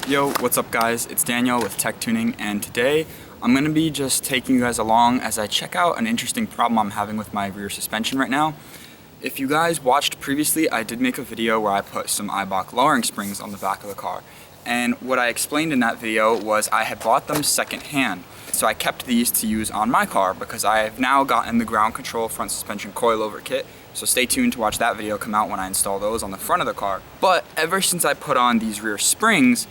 Yo, what's up guys? It's Daniel with Tech Tuning, and today I'm going to be just taking you guys along as I check out an interesting problem I'm having with my rear suspension right now. If you guys watched previously, I did make a video where I put some Eibach lowering springs on the back of the car. And what I explained in that video was I had bought them secondhand. So I kept these to use on my car because I have now gotten the ground control front suspension coilover kit. So stay tuned to watch that video come out when I install those on the front of the car. But ever since I put on these rear springs,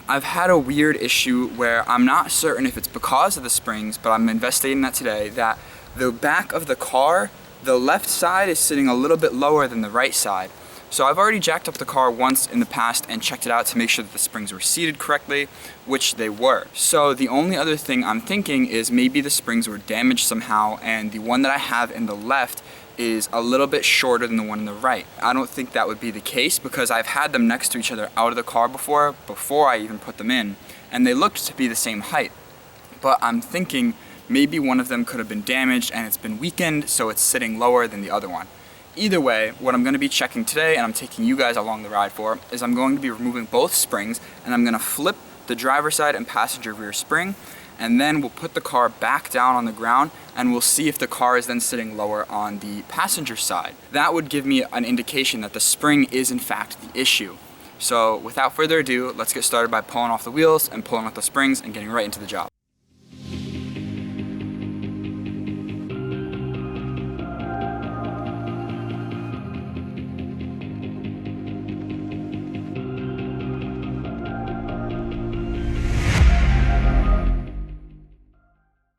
I've had a weird issue where I'm not certain if it's because of the springs, but I'm investigating that today, that the back of the car, the left side is sitting a little bit lower than the right side. So I've already jacked up the car once in the past and checked it out to make sure that the springs were seated correctly, which they were. So the only other thing I'm thinking is maybe the springs were damaged somehow, and the one that I have in the left is a little bit shorter than the one in the right. I don't think that would be the case because I've had them next to each other out of the car before I even put them in, and they looked to be the same height. But I'm thinking maybe one of them could have been damaged and it's been weakened, so it's sitting lower than the other one. Either way, what I'm going to be checking today, and I'm taking you guys along the ride for, is I'm going to be removing both springs, and I'm going to flip the driver's side and passenger rear spring, and then we'll put the car back down on the ground and we'll see if the car is then sitting lower on the passenger side. That would give me an indication that the spring is in fact the issue. So without further ado, let's get started by pulling off the wheels and pulling off the springs and getting right into the job.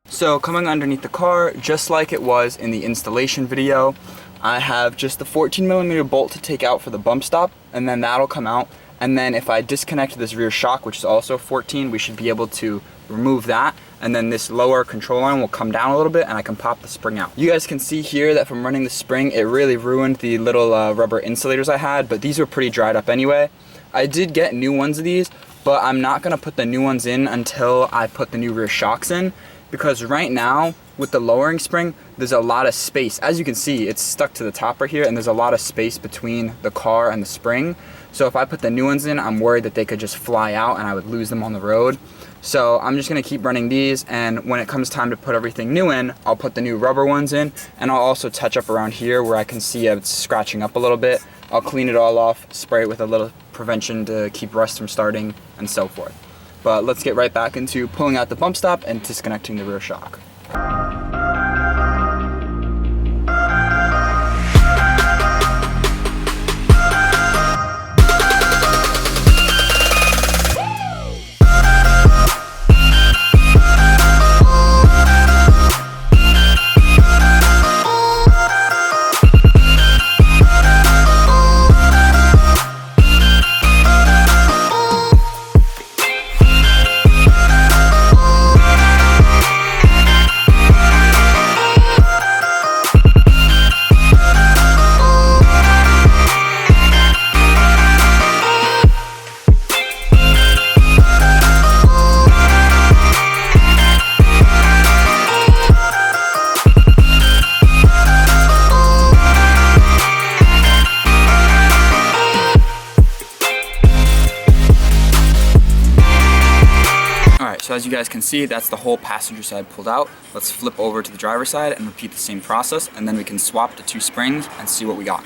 So coming underneath the car, just like it was in the installation video, I have just the 14mm bolt to take out for the bump stop, and then that'll come out. And then if I disconnect this rear shock, which is also 14, we should be able to remove that. And then this lower control arm will come down a little bit and I can pop the spring out. You guys can see here that from running the spring, it really ruined the little rubber insulators I had, but these were pretty dried up anyway. I did get new ones of these, but I'm not gonna put the new ones in until I put the new rear shocks in. Because right now, with the lowering spring, there's a lot of space. As you can see, it's stuck to the top right here, and there's a lot of space between the car and the spring. So if I put the new ones in, I'm worried that they could just fly out and I would lose them on the road. So I'm just gonna keep running these, and when it comes time to put everything new in, I'll put the new rubber ones in, and I'll also touch up around here where I can see it's scratching up a little bit. I'll clean it all off, spray it with a little prevention to keep rust from starting, and so forth. But let's get right back into pulling out the bump stop and disconnecting the rear shock. So as you guys can see, that's the whole passenger side pulled out. Let's flip over to the driver's side and repeat the same process, and then we can swap the two springs and see what we got.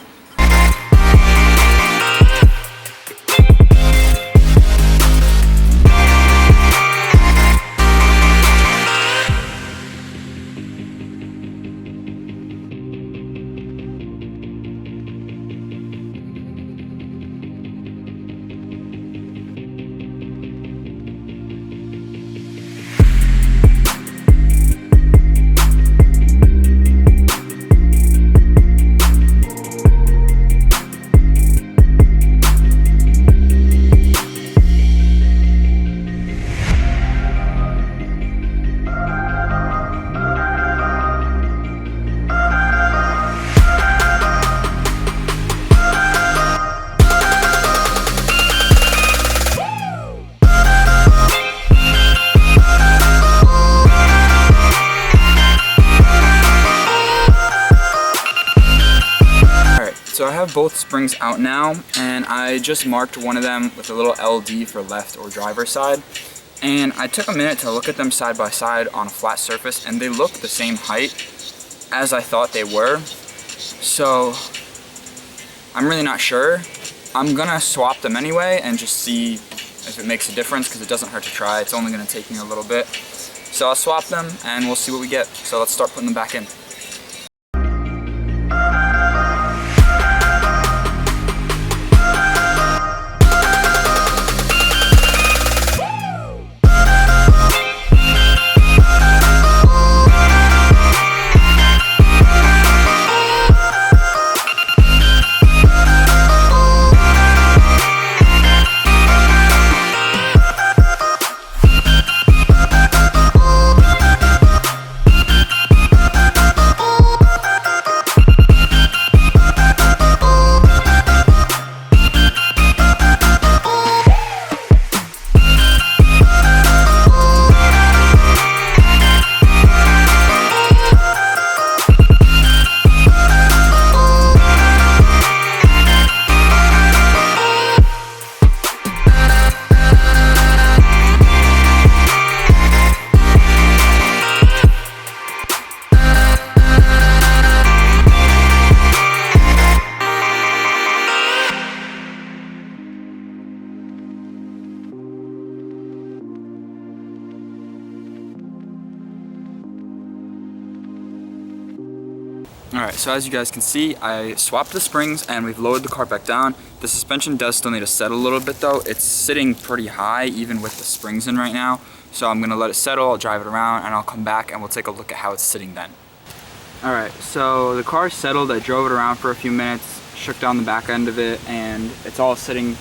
have both springs out now, and I just marked one of them with a little LD for left or driver side. And I took a minute to look at them side by side on a flat surface, and they look the same height as I thought they were. So I'm really not sure. I'm gonna swap them anyway and just see if it makes a difference, because it doesn't hurt to try. It's only gonna take me a little bit. So I'll swap them and we'll see what we get. So let's start putting them back in. Alright, so as you guys can see, I swapped the springs and we've lowered the car back down. The suspension does still need to settle a little bit though. It's sitting pretty high even with the springs in right now. So I'm going to let it settle, I'll drive it around, and I'll come back and we'll take a look at how it's sitting then. Alright, so the car's settled. I drove it around for a few minutes, shook down the back end of it, and it's all sitting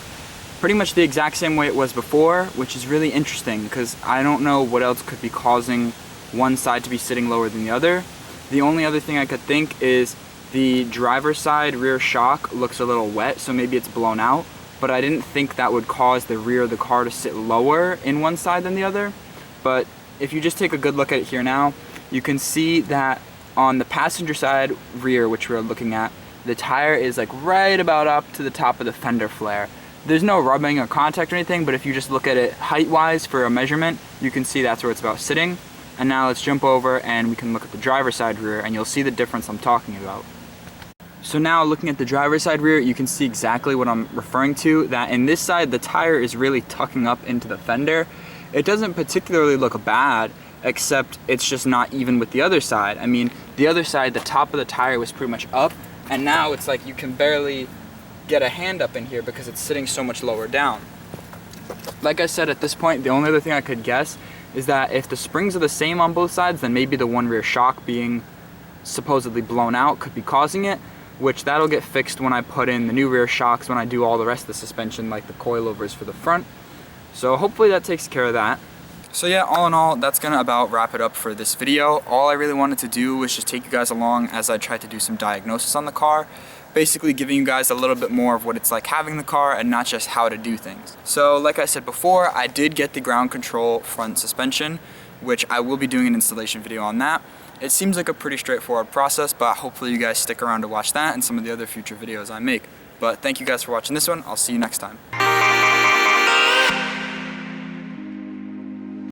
pretty much the exact same way it was before, which is really interesting because I don't know what else could be causing one side to be sitting lower than the other. The only other thing I could think is the driver's side rear shock looks a little wet, so maybe it's blown out, but I didn't think that would cause the rear of the car to sit lower in one side than the other. But if you just take a good look at it here now, you can see that on the passenger side rear, which we're looking at, the tire is like right about up to the top of the fender flare. There's no rubbing or contact or anything, but if you just look at it height-wise for a measurement, you can see that's where it's about sitting. And now let's jump over and we can look at the driver's side rear and you'll see the difference I'm talking about. So now looking at the driver's side rear, you can see exactly what I'm referring to, that in this side the tire is really tucking up into the fender. It doesn't particularly look bad, except it's just not even with the other side. I mean, the other side, the top of the tire was pretty much up, and now it's like you can barely get a hand up in here because it's sitting so much lower down. Like I said, at this point, the only other thing I could guess is that if the springs are the same on both sides, then maybe the one rear shock being supposedly blown out could be causing it, which that'll get fixed when I put in the new rear shocks, when I do all the rest of the suspension, like the coilovers for the front. So hopefully that takes care of that. So yeah, all in all, that's gonna about wrap it up for this video. All I really wanted to do was just take you guys along as I tried to do some diagnosis on the car, basically giving you guys a little bit more of what it's like having the car and not just how to do things. So like I said before, I did get the ground control front suspension, which I will be doing an installation video on that. It seems like a pretty straightforward process, but hopefully you guys stick around to watch that and some of the other future videos I make. But thank you guys for watching this one. I'll see you next time.